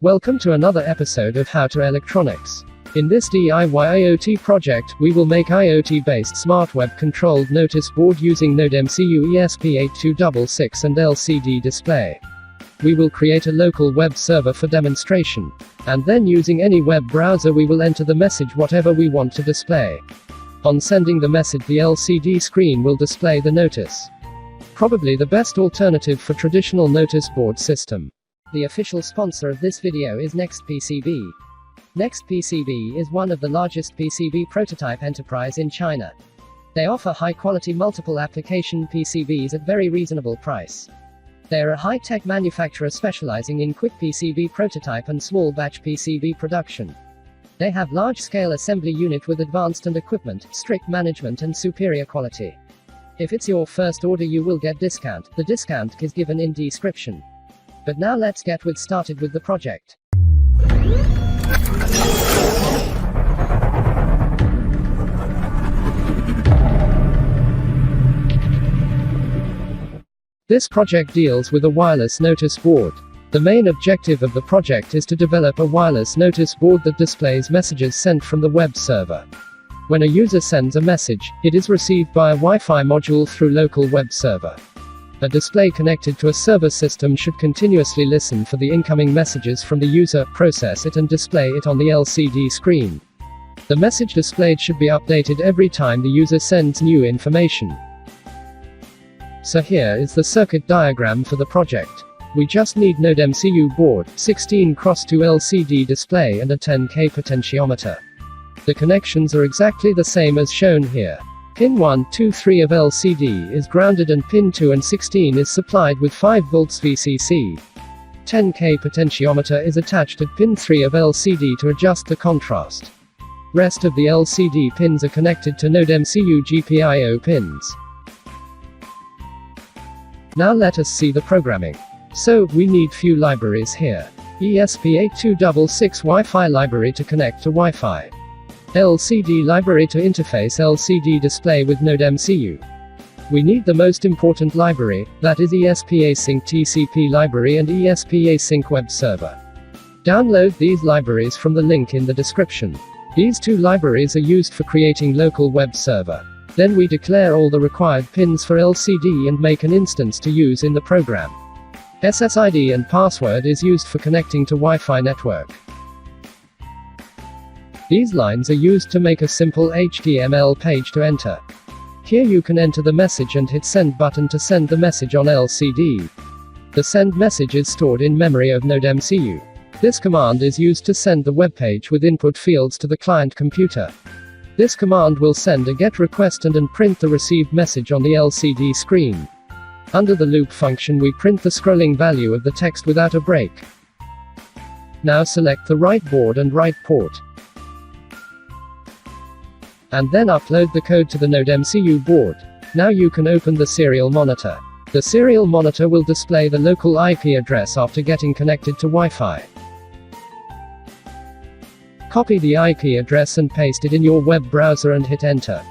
Welcome to another episode of How to Electronics. In this DIY IoT project, we will make IoT-based smart web-controlled notice board using NodeMCU ESP8266 and LCD display. We will create a local web server for demonstration. And then using any web browser we will enter the message whatever we want to display. On sending the message, the LCD screen will display the notice. Probably the best alternative for traditional notice board system. The official sponsor of this video is NextPCB. NextPCB is one of the largest PCB prototype enterprise in China. They offer high-quality multiple application PCBs at very reasonable price. They are a high-tech manufacturer specializing in quick PCB prototype and small batch PCB production. They have large-scale assembly unit with advanced equipment, strict management and superior quality. If it's your first order you will get discount. The discount is given in description. But now let's get started with the project. This project deals with a wireless notice board. The main objective of the project is to develop a wireless notice board that displays messages sent from the web server. When a user sends a message, it is received by a Wi-Fi module through local web server. A display connected to a server system should continuously listen for the incoming messages from the user, process it and display it on the LCD screen. The message displayed should be updated every time the user sends new information. So here is the circuit diagram for the project. We just need NodeMCU board, 16x2 LCD display and a 10K potentiometer. The connections are exactly the same as shown here. Pin 1, 2, 3 of LCD is grounded and pin 2 and 16 is supplied with 5 volts VCC. 10K potentiometer is attached at pin 3 of LCD to adjust the contrast. Rest of the LCD pins are connected to NodeMCU GPIO pins. Now let us see the programming. So, we need few libraries here. ESP8266 Wi-Fi library to connect to Wi-Fi. LCD library to interface LCD display with NodeMCU. We need the most important library, that is ESP-Async TCP library and ESP-Async web server. Download these libraries from the link in the description. These two libraries are used for creating local web server. Then we declare all the required pins for LCD and make an instance to use in the program. SSID and password is used for connecting to Wi-Fi network. These lines are used to make a simple HTML page to enter. Here you can enter the message and hit send button to send the message on LCD. The send message is stored in memory of NodeMCU. This command is used to send the web page with input fields to the client computer. This command will send a GET request and print the received message on the LCD screen. Under the loop function we print the scrolling value of the text without a break. Now select the right board and right port. And then upload the code to the NodeMCU board. Now you can open the serial monitor. The serial monitor will display the local IP address after getting connected to Wi-Fi. Copy the IP address and paste it in your web browser and hit enter.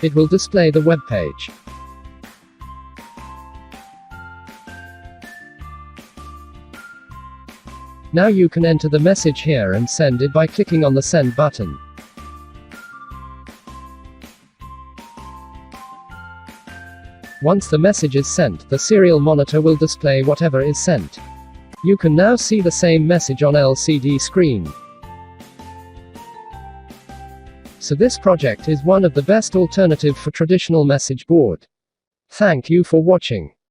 It will display the web page. Now you can enter the message here and send it by clicking on the send button. Once the message is sent, the serial monitor will display whatever is sent. You can now see the same message on LCD screen. So this project is one of the best alternative for traditional message board. Thank you for watching.